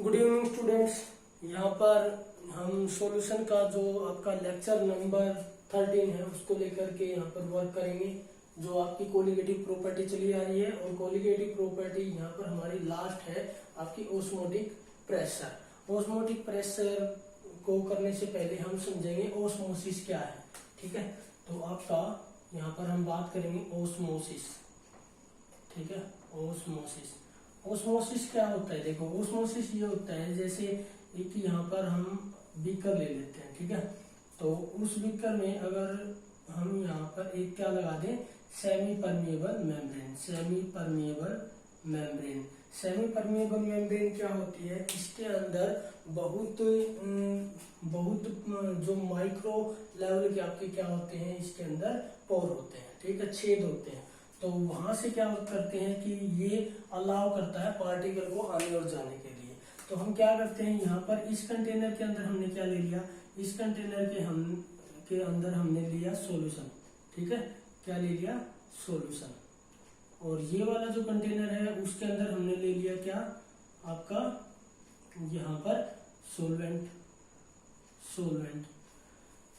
Good evening students. यहाँ पर हम सॉल्यूशन का जो आपका लेक्चर नंबर 13 है उसको लेकर के यहाँ पर वर्क करेंगे। जो आपकी कोलिगेटिव प्रॉपर्टी चली आ रही है और कोलिगेटिव प्रॉपर्टी यहाँ पर हमारी लास्ट है आपकी ओस्मोटिक प्रेशर। ओस्मोटिक प्रेशर को करने से पहले हम समझेंगे ओस्मोसिस क्या है। ठीक है, तो आपका यहाँ पर हम बात करेंगे ओस्मोसिस। ठीक है, ओस्मोसिस। ओस्मोसिस क्या होता है? देखो, ओस्मोसिस ये होता है जैसे एक यहाँ पर हम बीकर ले लेते हैं। ठीक है, तो उस बीकर में अगर हम यहाँ पर एक क्या लगा दें, semi permeable membrane. Semi permeable membrane, semi permeable membrane क्या होती है? इसके अंदर बहुत जो माइक्रो लेवल के आपके क्या होते हैं, इसके अंदर पोर होते हैं। ठीक है, छेद होते हैं। तो वहां से क्या करते हैं कि ये अलाउ करता है पार्टिकल को आने और जाने के लिए। तो हम क्या करते हैं, यहाँ पर इस कंटेनर के अंदर हमने क्या ले लिया, इस कंटेनर के अंदर हमने लिया सॉल्यूशन। ठीक है, क्या ले लिया? सॉल्यूशन। और ये वाला जो कंटेनर है उसके अंदर हमने ले लिया क्या, आपका यहाँ पर सॉल्वेंट।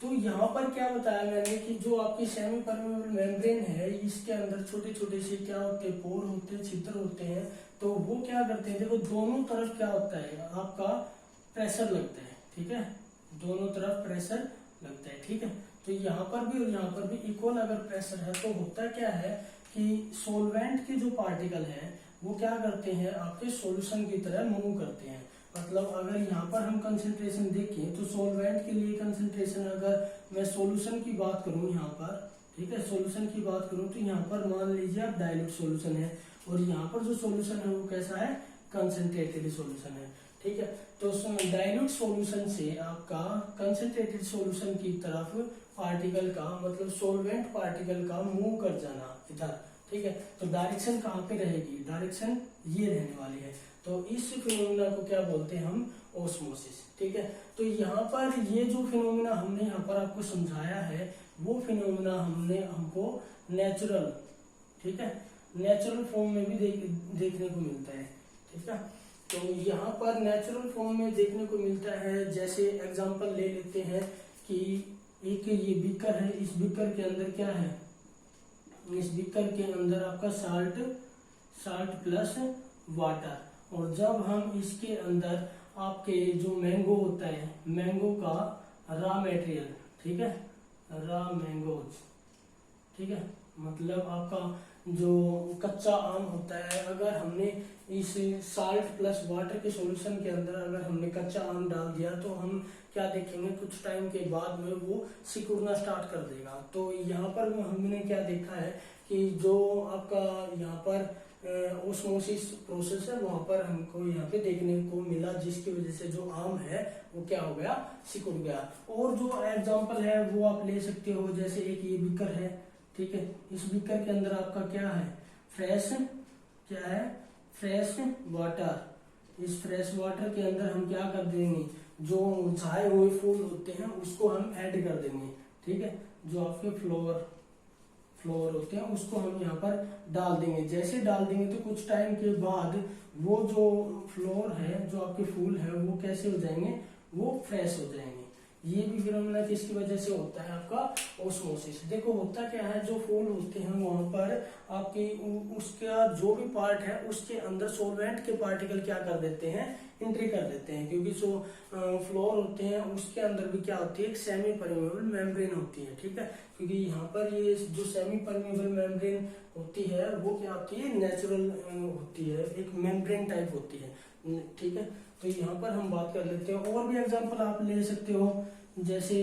तो यहाँ पर क्या बताया मैंने कि जो आपकी सेमी परमेबल मेम्ब्रेन है इसके अंदर छोटे छोटे से क्या होते हैं, पोर होते हैं, छिद्र होते हैं। तो वो क्या करते हैं, देखो दोनों तरफ क्या होता है, आपका प्रेशर लगता है। ठीक है, दोनों तरफ प्रेशर लगता है। ठीक है, तो यहाँ पर भी और यहाँ पर भी इक्वल अगर प्रेशर है तो होता क्या है कि सॉल्वेंट के जो पार्टिकल है वो क्या करते हैं, आपके सॉल्यूशन की तरह मूव करते हैं। मतलब अगर यहाँ पर हम कंसंट्रेशन देखें तो सॉल्वेंट के लिए कंसंट्रेशन, अगर मैं सॉल्यूशन की बात करूं यहाँ पर, ठीक है, सॉल्यूशन की बात करूं तो यहाँ पर मान लीजिए आप डाइल्यूट सॉल्यूशन है और यहाँ पर जो सॉल्यूशन है वो कैसा है, कंसंट्रेटेड सॉल्यूशन है। ठीक है, तो डाइल्यूट सॉल्यूशन से आपका कंसंट्रेटेड सॉल्यूशन की तरफ पार्टिकल का, मतलब सॉल्वेंट पार्टिकल का मूव कर जाना इधर। ठीक है, तो डायरेक्शन कहाँ पे रहेगी, डायरेक्शन ये रहने वाली है। तो इस फिनोमिना को क्या बोलते हैं हम, ओस्मोसिस। ठीक है, तो यहाँ पर ये जो फिनोमिना हमने यहाँ पर आपको समझाया है वो फिनोमिना हमको नेचुरल, ठीक है, नेचुरल फॉर्म में भी देखने को मिलता है। ठीक है, तो यहाँ पर नेचुरल फॉर्म में देखने को मिलता है। जैसे एग्जांपल ले लेते हैं कि एक ये बीकर है, इस बीकर के अंदर क्या है, इस बीकर के अंदर आपका साल्ट प्लस वाटर। और जब हम इसके अंदर आपके जो मैंगो होता है, मैंगो का रॉ मटेरियल, ठीक है, रॉ मैंगोज, ठीक है, मतलब आपका जो कच्चा आम होता है, अगर हमने इस साल्ट प्लस वाटर के सॉल्यूशन के अंदर अगर हमने कच्चा आम डाल दिया तो हम क्या देखेंगे, कुछ टाइम के बाद में वो सिकुड़ना स्टार्ट कर देगा। तो यहाँ पर हमने क्या देखा है कि जो आपका यहाँ पर ओस्मोसिस प्रोसेस है वहां पर हमको यहाँ पे देखने को मिला, जिसकी वजह से जो आम है वो क्या हो गया, सिकुड़ गया। और जो एग्जांपल है वो आप ले सकते हो, जैसे एक ये बीकर है। ठीक है, इस बीकर के अंदर आपका क्या है, फ्रेश वाटर। इस फ्रेश वाटर के अंदर हम क्या कर देंगे, जो मुरझाए हुए फूल होते हैं उसको हम ऐड कर देंगे। ठीक है, जो आपके फ्लोर होते हैं उसको हम यहाँ पर डाल देंगे। जैसे डाल देंगे तो कुछ टाइम के बाद वो जो फ्लोर है, जो आपके फूल है, वो कैसे हो जाएंगे, वो फ्रेश हो जाएंगे। ये भी फिनोमेना किसकी वजह से होता है, आपका ओस्मोसिस। देखो होता क्या है, जो फूल होते हैं वहां पर आपकी उसका जो भी पार्ट है उसके अंदर सॉल्वेंट के पार्टिकल क्या कर देते हैं, एंट्री कर देते हैं। क्योंकि जो फ्लोर होते हैं उसके अंदर भी क्या होती है, एक सेमी परमेबल मेम्ब्रेन होती है। ठीक है, क्योंकि यहाँ पर ये जो सेमी परमेबल मेम्ब्रेन होती है वो क्या होती है, नेचुरल होती है, एक मेम्ब्रेन टाइप होती है। ठीक है, तो यहाँ पर हम बात कर लेते हैं। और भी एग्जांपल आप ले सकते हो, जैसे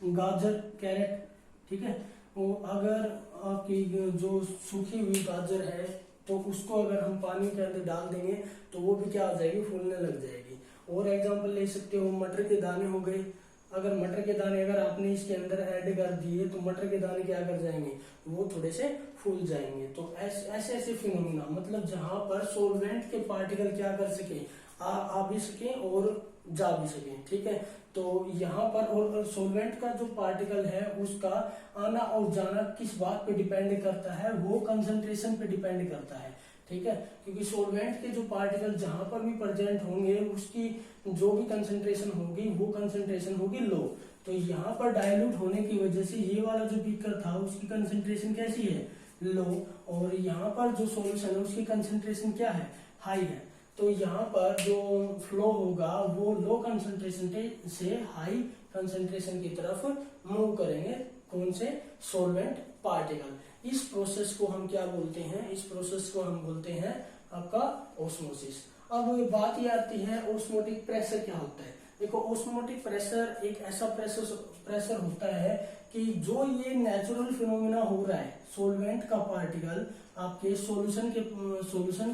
गाजर, कैरेट। ठीक है, वो अगर आपकी जो सूखी हुई गाजर है तो उसको अगर हम पानी के अंदर डाल देंगे तो वो भी क्या हो जाएगी, फूलने लग जाएगी। और एग्जांपल ले सकते हो, मटर के दाने हो गए। अगर मटर के दाने अगर आपने इसके अंदर ऐड कर दिए तो मटर के दाने क्या कर जाएंगे, वो थोड़े से फूल जाएंगे। तो ऐसे फिनोमिना, मतलब जहां पर सॉल्वेंट के पार्टिकल क्या कर सके, आ भी सके और जा भी सके। ठीक है, तो यहाँ पर और सॉल्वेंट का जो पार्टिकल है उसका आना और जाना किस बात पे डिपेंड करता है, वो कंसंट्रेशन पे डिपेंड करता है। ठीक है, क्योंकि सोलवेंट के जो पार्टिकल जहां पर भी प्रेजेंट होंगे उसकी जो भी कंसेंट्रेशन होगी वो कंसेंट्रेशन होगी लो। तो यहाँ पर डाइल्यूट होने की वजह से ये वाला जो बीकर था उसकी कंसेंट्रेशन कैसी है, लो, और यहाँ पर जो सॉल्यूशन है उसकी कंसेंट्रेशन क्या है, हाई है। तो यहाँ पर जो फ्लो होगा वो लो कंसेंट्रेशन से हाई कंसेंट्रेशन की तरफ मूव करेंगे, कौन से, सोलवेंट पार्टिकल। इस प्रोसेस को हम क्या बोलते हैं, इस प्रोसेस को हम बोलते हैं आपका ऑस्मोसिस। अब बात ये आती है ऑस्मोटिक प्रेशर क्या होता है। देखो ऑस्मोटिक प्रेशर एक ऐसा प्रेशर होता है कि जो ये नेचुरल फिनोमिना हो रहा है, सोलवेंट का पार्टिकल आपके सॉल्यूशन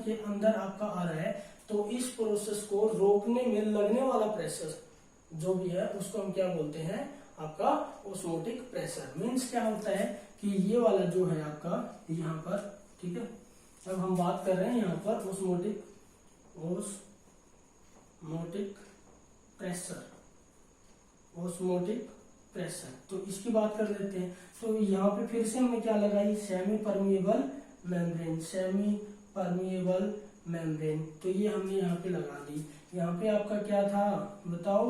के अंदर आपका आ रहा है, तो इस प्रोसेस को रोकने में लगने वाला प्रेशर जो भी है उसको हम क्या बोलते हैं, आपका ऑस्मोटिक प्रेशर। मीन्स क्या होता है कि ये वाला जो है आपका यहाँ पर, ठीक है, अब हम बात कर रहे हैं यहाँ पर ऑस्मोटिक प्रेशर, तो इसकी बात कर लेते हैं। तो यहाँ पे फिर से हमने क्या लगाई, सेमी परमिएबल मेम्ब्रेन, तो ये हमने यहाँ पे लगा दी। यहाँ पे आपका क्या था बताओ,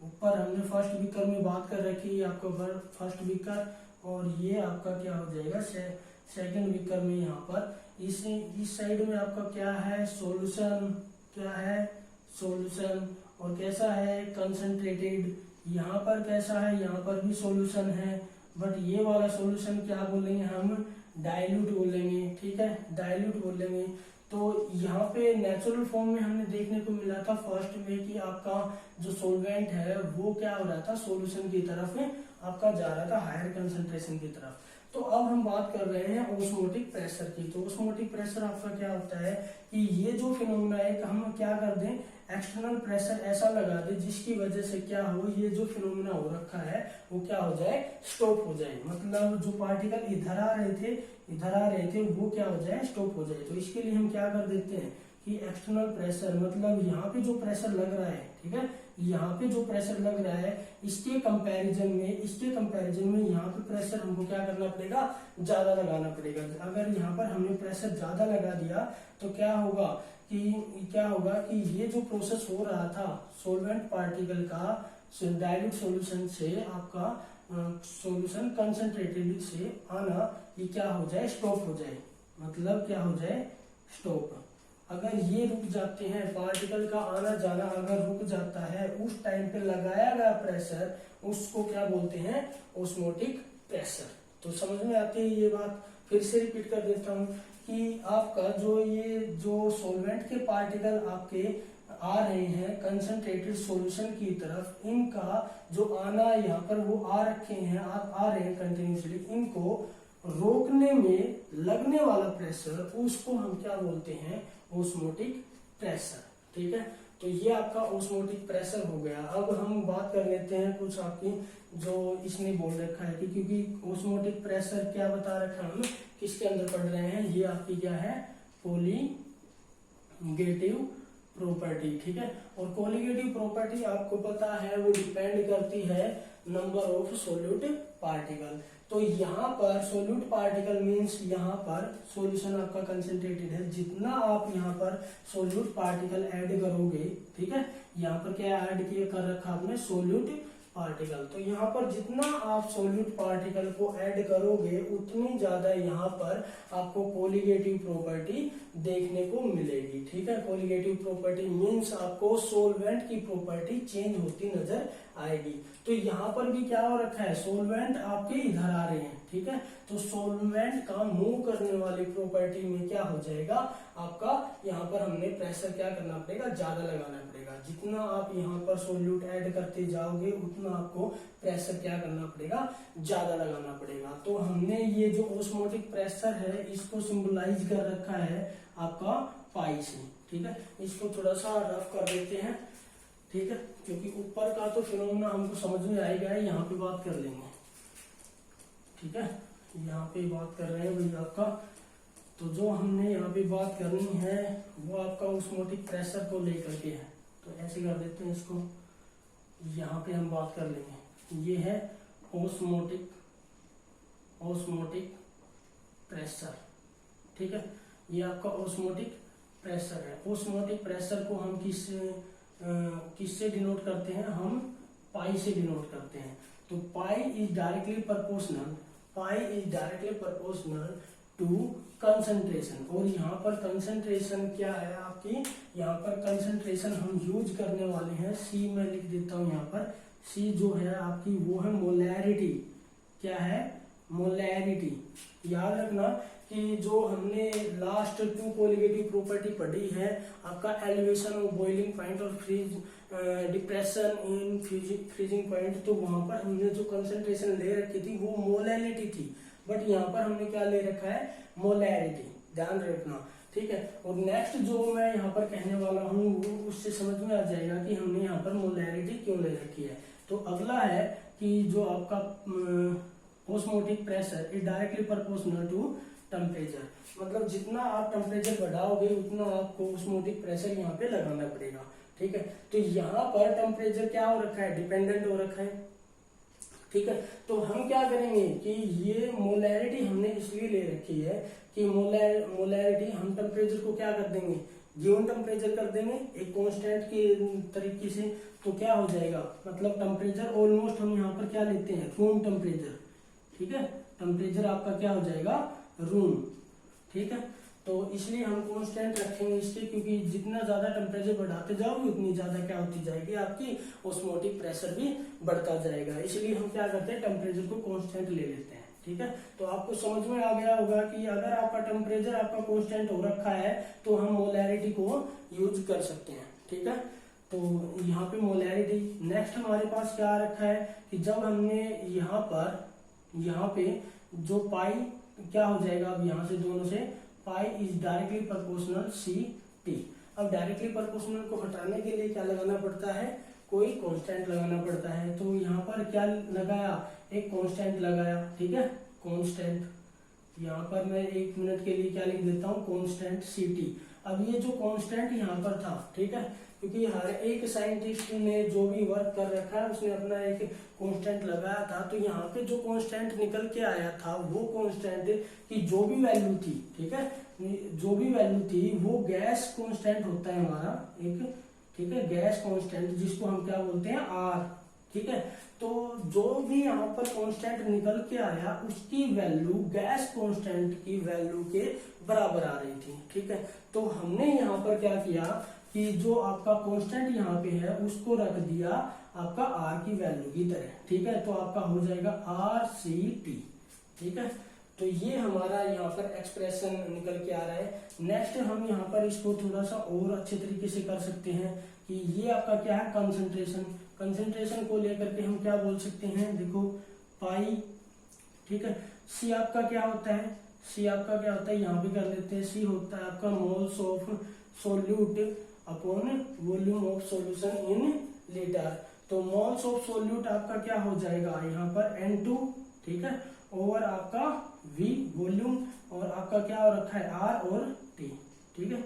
ऊपर हमने फर्स्ट बीकर में बात कर रखी है आपका फर्स्ट बीकर, और ये आपका क्या हो जाएगा सेकंड बीकर में। यहाँ पर इस साइड में आपका क्या है, सॉल्यूशन, क्या है, सॉल्यूशन, और कैसा है, कंसंट्रेटेड। यहाँ पर कैसा है, यहाँ पर भी सॉल्यूशन है, बट ये वाला सॉल्यूशन क्या बोलेंगे हम, डाइल्यूट बोलेंगे, ठीक है, डाइल्यूट बोलेंगे। तो यहाँ पे नेचुरल फॉर्म में हमने देखने को मिला था फर्स्ट में कि आपका जो सोलवेंट है वो क्या हो रहा था, सॉल्यूशन की तरफ आपका जा रहा था, हायर कंसंट्रेशन की तरफ। तो अब हम बात कर रहे हैं ऑस्मोटिक प्रेशर की। तो ऑस्मोटिक प्रेशर आपका क्या होता है कि ये जो फिनोमेना है हम क्या कर दें, एक्सटर्नल प्रेशर ऐसा लगा दे जिसकी वजह से क्या हो, ये जो फिनोमेना हो रखा है वो क्या हो जाए, स्टॉप हो जाए। मतलब जो पार्टिकल इधर आ रहे थे वो क्या हो जाए, स्टॉप हो जाए। तो इसके लिए हम क्या कर देते हैं कि एक्सटर्नल प्रेशर, मतलब यहाँ पे जो प्रेशर लग रहा है, ठीक है, यहाँ पे जो प्रेशर लग रहा है इसके कंपैरिजन में यहाँ पे प्रेशर हमको क्या करना पड़ेगा, ज्यादा लगाना पड़ेगा। अगर यहाँ पर हमने प्रेशर ज्यादा लगा दिया तो क्या होगा कि ये जो प्रोसेस हो रहा था सोलवेंट पार्टिकल का डाइल्यूट सॉल्यूशन से आपका सॉल्यूशन कंसंट्रेटेड से आना, ये क्या हो जाए, स्टॉप हो जाए। मतलब क्या हो जाए, स्टॉप। अगर ये रुक जाते हैं, पार्टिकल का आना जाना अगर रुक जाता है, उस टाइम पे लगाया गया प्रेशर उसको क्या बोलते हैं, ऑस्मोटिक प्रेशर। तो समझ में आती है ये बात। फिर से रिपीट कर देता हूँ कि आपका जो सोलवेंट के पार्टिकल आपके आ रहे हैं कंसंट्रेटेड सॉल्यूशन की तरफ, इनका जो आना यहाँ पर वो आ रहे हैं कंटिन्यूसली, इनको रोकने में लगने वाला प्रेशर उसको हम क्या बोलते हैं, ऑस्मोटिक प्रेशर। ठीक है, तो ये आपका ऑस्मोटिक प्रेशर हो गया। अब हम बात कर लेते हैं कुछ आपकी जो इसने बोल रखा है कि क्योंकि ऑस्मोटिक प्रेशर क्या बता रखा है, हम किसके अंदर पढ़ रहे हैं, ये आपकी क्या है, कोलिगेटिव प्रॉपर्टी। ठीक है, और कोलिगेटिव प्रॉपर्टी आपको पता है वो डिपेंड करती है नंबर ऑफ सोल्यूट पार्टिकल। तो यहाँ पर सोल्यूट पार्टिकल मींस यहाँ पर सॉल्यूशन आपका कंसंट्रेटेड है, जितना आप यहाँ पर सोल्यूट पार्टिकल ऐड करोगे, ठीक है, यहाँ पर क्या ऐड किया कर रखा आपने, सोल्यूट पार्टिकल। तो यहाँ पर जितना आप सोल्यूट पार्टिकल को ऐड करोगे उतनी ज्यादा यहाँ पर आपको कोलिगेटिव प्रॉपर्टी देखने को मिलेगी। ठीक है, कोलिगेटिव प्रॉपर्टी मींस आपको सोलवेंट की प्रॉपर्टी चेंज होती नजर आएगी। तो यहाँ पर भी क्या हो रखा है, सोलवेंट आपके इधर आ रहे हैं, ठीक है, तो सोलवेंट का मूव करने वाली प्रॉपर्टी में क्या हो जाएगा आपका, यहाँ पर हमने प्रेशर क्या करना पड़ेगा, ज्यादा लगाना पड़ेगा। जितना आप यहाँ पर सोल्यूट ऐड करते जाओगे उतना आपको प्रेशर क्या करना पड़ेगा, ज्यादा लगाना पड़ेगा। तो हमने ये जो ऑस्मोटिक प्रेशर है इसको सिंबलाइज कर रखा है आपका पाई से। ठीक है, इसको थोड़ा सा रफ कर देते हैं, ठीक है, क्योंकि ऊपर का तो फिनोमेना हमको समझ में आएगा, यहाँ पे बात कर लेंगे। ठीक है, यहाँ पे बात कर रहे हैं भाई आपका, तो जो हमने यहाँ पे बात करनी है वो आपका ऑस्मोटिक प्रेशर को लेकर के है। तो ऐसे कर देते हैं इसको, यहाँ पे हम बात कर लेंगे। ये है ऑस्मोटिक प्रेशर। ठीक है, ये आपका ऑस्मोटिक प्रेशर है। ऑस्मोटिक प्रेशर को हम किससे डिनोट करते हैं, हम पाई से डिनोट करते हैं। तो pi is directly proportional to concentration. और यहाँ पर कंसंट्रेशन क्या है आपकी, यहाँ पर कंसंट्रेशन हम यूज करने वाले हैं सी, मैं लिख देता हूँ यहाँ पर सी जो है आपकी वो है मोलैरिटी। क्या है, मोलैरिटी। याद रखना कि जो हमने लास्ट 2 कोलिगेटिव प्रॉपर्टी पढ़ी है, आपका एलिवेशन ऑफ बॉइलिंग पॉइंट और डिप्रेशन इन फ्रीजिंग पॉइंट, तो वहां पर हमने जो कंसंट्रेशन ले रखी थी वो मोलैरिटी थी, बट यहाँ पर हमने क्या ले रखा है, मोलैरिटी। ध्यान रखना, ठीक है। और नेक्स्ट जो मैं यहाँ पर कहने वाला हूँ वो उससे समझ में आ जाएगा कि हमने यहाँ पर मोलैरिटी क्यों ले रखी है। तो अगला है कि जो आपका osmotic pressure is directly proportional to temperature, मतलब जितना आप टेम्परेचर बढ़ाओगे उतना आपको ऑस्मोटिक प्रेशर यहाँ पे लगाना पड़ेगा, ठीक है। तो यहाँ पर टेम्परेचर क्या हो रखा है, डिपेंडेंट हो रखा है, ठीक है। तो हम क्या करेंगे कि ये मोलैरिटी हमने इसलिए ले रखी है कि मोलैरिटी हम टेम्परेचर को क्या कर देंगे, गिवन टेम्परेचर कर देंगे एक कांस्टेंट के तरीके से, तो क्या हो जाएगा, मतलब टेम्परेचर ऑलमोस्ट हम यहाँ पर क्या लेते हैं, रूम टेम्परेचर, ठीक है। टेम्परेचर आपका क्या हो जाएगा, रूम, ठीक है। तो इसलिए हम कांस्टेंट रखेंगे इसके, क्योंकि जितना ज्यादा टेम्परेचर बढ़ाते जाओगे उतनी ज्यादा क्या होती जाएगी, आपकी ऑस्मोटिक प्रेशर भी बढ़ता जाएगा। इसलिए हम क्या करते हैं, टेम्परेचर को कांस्टेंट ले लेते हैं, ठीक है। तो आपको समझ में आ गया होगा कि अगर आपका टेम्परेचर आपका कांस्टेंट हो रखा है तो हम मोलैरिटी को यूज कर सकते हैं, ठीक है। तो यहाँ पे मोलैरिटी। नेक्स्ट हमारे पास क्या आ रखा है कि जब हमने यहाँ पे जो पाई क्या हो जाएगा, अब यहाँ से दोनों से pi is directly proportional C T. अब डायरेक्टली प्रोपोर्शनल को हटाने के लिए क्या लगाना पड़ता है, कोई कांस्टेंट लगाना पड़ता है। तो यहाँ पर क्या लगाया, एक कांस्टेंट लगाया, ठीक है, कांस्टेंट। यहाँ पर मैं 1 मिनट के लिए क्या लिख देता हूँ, कांस्टेंट सी टी। अब ये जो कांस्टेंट यहाँ पर था, ठीक है, क्योंकि हर एक साइंटिस्ट ने जो भी वर्क कर रखा है उसने अपना एक कांस्टेंट लगाया था। तो यहाँ पे जो कांस्टेंट निकल के आया था वो कांस्टेंट की जो भी वैल्यू थी, ठीक है, जो भी वैल्यू थी वो गैस कांस्टेंट होता है हमारा एक, ठीक है, गैस कांस्टेंट, जिसको हम क्या बोलते हैं, आर, ठीक है। तो जो भी यहाँ पर कांस्टेंट निकल के आया उसकी वैल्यू गैस कांस्टेंट की वैल्यू के बराबर आ रही थी, ठीक है। तो हमने यहाँ पर क्या किया कि जो आपका कांस्टेंट यहाँ पे है उसको रख दिया आपका आर की वैल्यू की तरह, ठीक है। तो आपका हो जाएगा आर सी टी, ठीक है। तो ये हमारा यहाँ पर एक्सप्रेशन निकल के आ रहा है। नेक्स्ट हम यहाँ पर इसको थोड़ा सा और अच्छे तरीके से कर सकते हैं कि ये आपका क्या है, कंसंट्रेशन। कंसंट्रेशन को लेकर के हम क्या बोल सकते हैं, देखो पाई, ठीक है। सी आपका क्या होता है, सी आपका क्या होता है, यहाँ पे कर लेते हैं, सी होता है आपका moles of solute upon volume of solution in litre. तो मोल्स ऑफ सोल्यूट आपका क्या हो जाएगा यहाँ पर N2, ठीक है, ओवर आपका V वॉल्यूम, और आपका क्या हो रखा है R और T, ठीक है।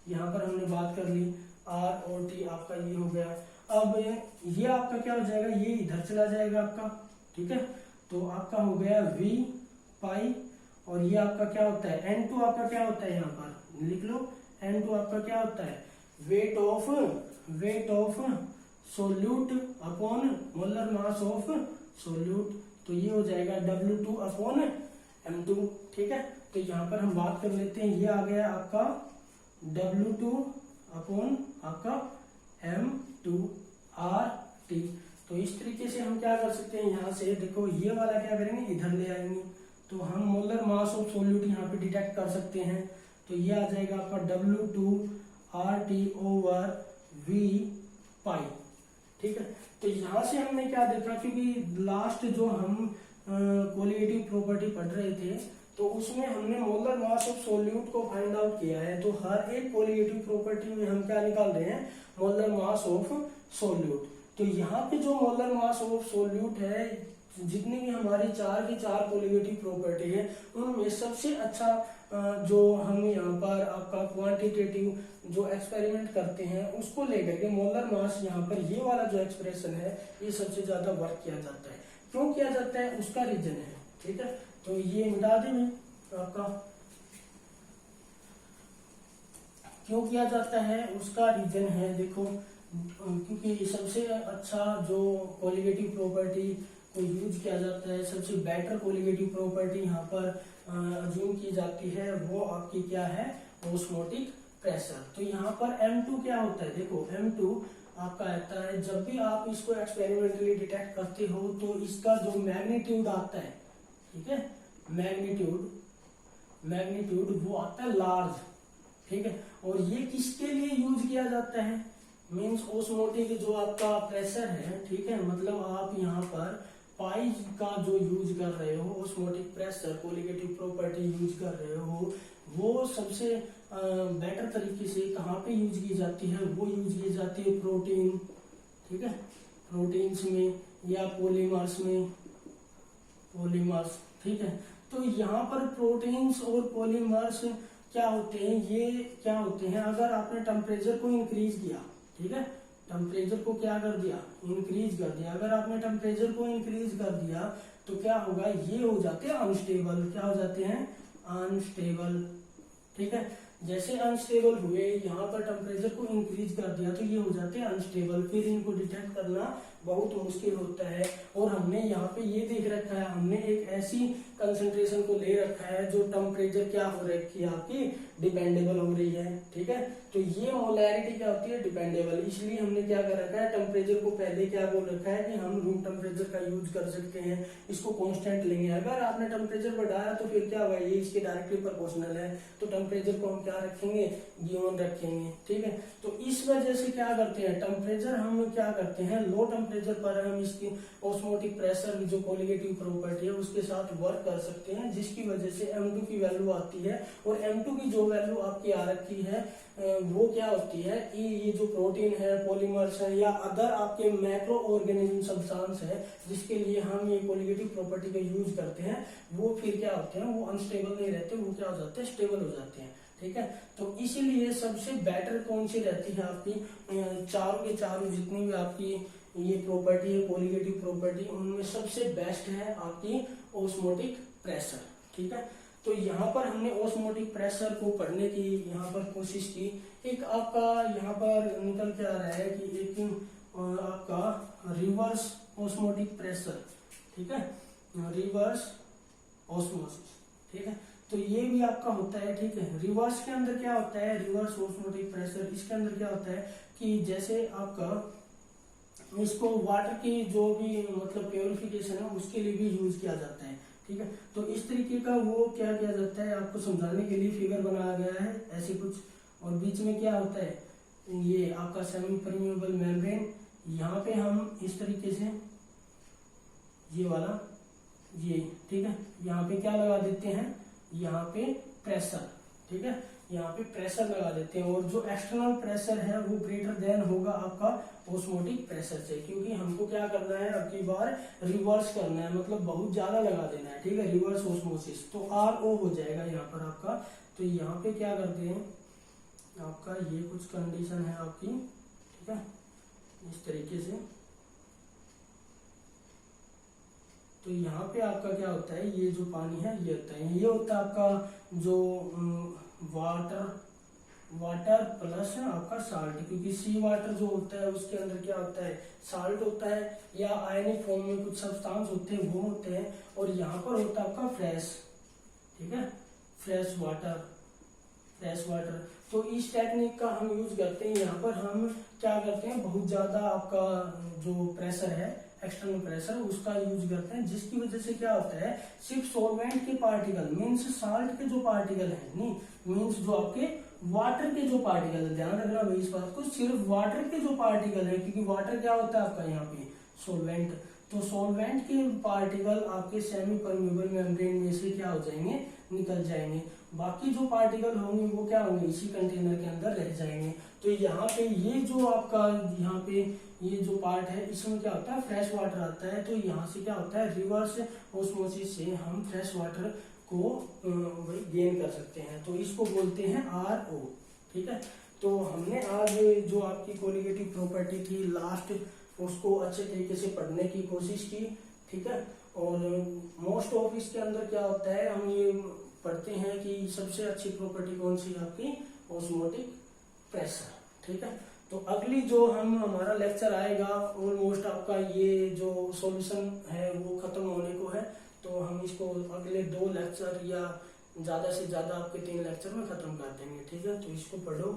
यहाँ पर हमने बात कर ली R और T, आपका ये हो गया। अब ये आपका क्या हो जाएगा, ये इधर चला जाएगा आपका, ठीक है। तो आपका हो गया V पाई, और ये आपका क्या होता है, N2 आपका क्या होता है, यहाँ पर लिख लो, N2 आपका क्या होता है, weight of solute upon molar mass of solute. तो ये हो जाएगा W2 अपॉन M2, ठीक है। तो यहाँ पर हम बात कर लेते हैं, ये आ गया आपका W2 अपॉन आपका M2 RT। तो इस तरीके से हम क्या कर सकते हैं, यहाँ से देखो ये वाला क्या करेंगे, इधर ले आएंगे, तो हम मोलर मास ऑफ सोल्यूट यहाँ पे डिटेक्ट कर सकते हैं। तो ये आ जाएगा आपका W2 RT ओवर V पाई, ठीक है। तो यहाँ से हमने क्या देखा, क्योंकि लास्ट जो हम कोलिगेटिव प्रॉपर्टी पढ़ रहे थे तो उसमें हमने मोलर मास ऑफ सोल्यूट को फाइंड आउट किया है। तो हर एक कोलिगेटिव प्रॉपर्टी में हम क्या निकाल रहे हैं, मोलर मास ऑफ सोल्यूट। तो यहाँ पे जो मोलर मास ऑफ सोल्यूट है, जितनी भी हमारी 4 की 4 कोलिगेटिव प्रॉपर्टी है उनमें सबसे अच्छा जो हम यहाँ पर आपका क्वांटिटेटिव जो एक्सपेरिमेंट करते हैं उसको लेकर के मोलर मास, यहाँ पर ये वाला जो एक्सप्रेशन है ये सबसे ज्यादा वर्क किया जाता है। क्यों किया जाता है, उसका रीजन है, ठीक है। तो ये मिटा दें आपका क्यों किया जाता है उसका रीजन है, देखो क्योंकि सबसे अच्छा जो कोलिगेटिव प्रॉपर्टी को यूज किया जाता है, सबसे बेटर कोलिगेटिव प्रॉपर्टी यहाँ पर अज्यूम की जाती है, वो आपकी क्या है, ओस्मोटिक प्रेशर। तो यहाँ पर M2 क्या होता है, देखो M2 आपका आता है, जब भी आप इसको एक्सपेरिमेंटली डिटेक्ट करते हो तो इसका जो मैग्नीट्यूड आता है, ठीक है, मैग्नीट्यूड वो आता है लार्ज, ठीक है। और ये किसके लिए यूज किया जाता है, मीन्स ओस्मोटिक जो आपका प्रेशर है, ठीक है, मतलब आप यहाँ पर पाई का जो यूज कर रहे हो, osmotic pressure colligative property use कर रहे हो, वो सबसे बेटर तरीके से कहाँ पे यूज की जाती है, वो यूज की जाती है प्रोटीन, ठीक है, प्रोटीन्स में या पॉलीमर्स, ठीक है। तो यहाँ पर प्रोटीन्स और पॉलीमर्स क्या होते हैं, ये क्या होते हैं, अगर आपने टेम्परेचर को इंक्रीज किया, ठीक है, टेम्परेचर को क्या कर दिया, इंक्रीज कर दिया, अगर आपने टेम्परेचर को इंक्रीज कर दिया तो क्या होगा, ये हो जाते हैं अनस्टेबल, क्या हो जाते हैं, अनस्टेबल, ठीक है। जैसे अनस्टेबल हुए, यहाँ पर टेम्परेचर को इंक्रीज कर दिया तो ये हो जाते हैं अनस्टेबल, फिर इनको डिटेक्ट करना बहुत मुश्किल होता है। और हमने यहाँ पे ये देख रखा है, हमने एक ऐसी कंसंट्रेशन को ले रखा है जो टेम्परेचर क्या हो रखी है आपकी, डिपेंडेबल हो रही है, ठीक है। तो ये मोलैरिटी क्या होती है, डिपेंडेबल, इसलिए हमने क्या कर रखा है, टेम्परेचर को पहले क्या बोल रखा है कि हम रूम टेम्परेचर का यूज कर सकते हैं, इसको कांस्टेंट लेंगे। अगर आपने टेम्परेचर बढ़ाया तो फिर क्या होगा, ये इसके डायरेक्टली प्रोपोर्शनल है, तो टेम्परेचर को हम क्या रखेंगे, गिवन रखेंगे, ठीक है। तो इस वजह से क्या करते हैं, टेम्परेचर हम क्या करते हैं, लो टेम्परेचर पर हम इसकी ओस्मोटिक प्रेशर जो कोलिगेटिव प्रॉपर्टी है उसके साथ वर्क कर सकते हैं, जिसकी वजह से M2 की वैल्यू आती है। और M2 की जो वैल्यू आपकी आ रखी है वो क्या होती है, ये जो प्रोटीन है, पॉलीमर्स है, या अदर आपके मैक्रो ऑर्गेनिज्म सब्सटेंस है जिसके लिए हम ये कोलिगेटिव प्रॉपर्टी का यूज करते हैं, वो फिर क्या होते हैं, वो अनस्टेबल नहीं रहते, वो क्या हो जाते हैं, स्टेबल हो जाते हैं, ठीक है। तो इसीलिए सबसे बेटर कौन सी रहती है आपकी, चारों के चारों जितनी भी आपकी ये प्रॉपर्टी है कोलिगेटिव प्रॉपर्टी, उनमें सबसे बेस्ट है आपकी ओस्मोटिक प्रेशर, ठीक है। तो यहाँ पर हमने ओस्मोटिक प्रेशर को पढ़ने की यहाँ पर कोशिश की। एक आपका यहाँ पर निकल के आ रहा है कि एक आपका रिवर्स ओस्मोटिक प्रेशर, ठीक है, रिवर्स ओस्मोसिस, ठीक है। तो ये भी आपका होता है, ठीक है। रिवर्स के अंदर क्या होता है, रिवर्स ओस्मोटिक प्रेशर, इसके अंदर क्या होता है कि जैसे आपका इसको वाटर की जो भी मतलब प्योरिफिकेशन है उसके लिए भी यूज किया जाता है, ठीक है। तो इस तरीके का वो क्या किया जाता है, आपको समझाने के लिए फिगर बनाया गया है ऐसे कुछ। और बीच में क्या होता है, ये आपका सेमी परमेबल मेम्ब्रेन, यहाँ पे हम इस तरीके से ये वाला ये, ठीक है, यहाँ पे क्या लगा देते हैं, यहाँ पे प्रेशर, ठीक है, यहाँ पे प्रेशर लगा देते हैं। और जो एक्सटर्नल प्रेशर है वो ग्रेटर देन होगा आपका ओस्मोटिक प्रेशर से, क्योंकि हमको क्या करना है, अब की बार रिवर्स करना है, मतलब बहुत ज्यादा लगा देना है, ठीक है, रिवर्स ओस्मोसिस। तो RO हो जाएगा यहाँ पर आपका। तो यहाँ पे क्या करते हैं, आपका ये कुछ कंडीशन है आपकी, ठीक है, इस तरीके से। तो यहाँ पे आपका क्या होता है, ये जो पानी है ये होता है, ये होता है आपका जो वाटर प्लस आपका साल्ट, क्योंकि सी वाटर जो होता है उसके अंदर क्या होता है, साल्ट होता है, या आयनिक फॉर्म में कुछ सब्सटेंस होते हैं वो होते हैं। और यहाँ पर होता है आपका फ्रेश, ठीक है, फ्रेश वाटर। तो इस टेक्निक का हम यूज करते हैं। यहाँ पर हम क्या करते हैं, बहुत ज्यादा आपका जो प्रेशर है, एक्सटर्नल प्रेशर, उसका यूज करते हैं, जिसकी वजह से क्या होता है, सिर्फ सॉल्वेंट के पार्टिकल मीन्स साल्ट के जो पार्टिकल है, नहीं मीन्स जो आपके वाटर के जो पार्टिकल है, ध्यान रखना भाई इस बात को, सिर्फ वाटर के जो पार्टिकल है, क्योंकि वाटर क्या होता है आपका यहाँ पे सॉल्वेंट, तो सॉल्वेंट के पार्टिकल आपके सेमी परमेबल मेम्ब्रेन में से क्या हो जाएंगे, निकल जाएंगे। बाकी जो पार्टिकल होंगे वो क्या होंगे, इसी कंटेनर के अंदर रह जाएंगे। तो यहाँ पे ये जो आपका यहाँ पे ये जो पार्ट है, इसमें क्या होता है, फ्रेश वाटर आता है। तो यहाँ से क्या होता है, रिवर्स ओस्मोसिस से हम फ्रेश वाटर को गेन कर सकते हैं। तो इसको बोलते हैं RO, ठीक है। तो हमने आज जो आपकी कोलिगेटिव प्रॉपर्टी थी लास्ट, उसको अच्छे तरीके से पढ़ने की कोशिश की, ठीक है। और मोस्ट ऑफ इसके अंदर क्या होता है, हम ये पढ़ते हैं कि सबसे अच्छी प्रॉपर्टी कौन सी है आपकी, ओस्मोटिक प्रेशर। ठीक है, तो अगली जो हमारा लेक्चर आएगा ऑलमोस्ट आपका ये जो सॉल्यूशन है वो खत्म होने को है, तो हम इसको अगले 2 लेक्चर या ज्यादा से ज्यादा आपके 3 लेक्चर में खत्म कर देंगे। ठीक है, तो इसको पढ़ो।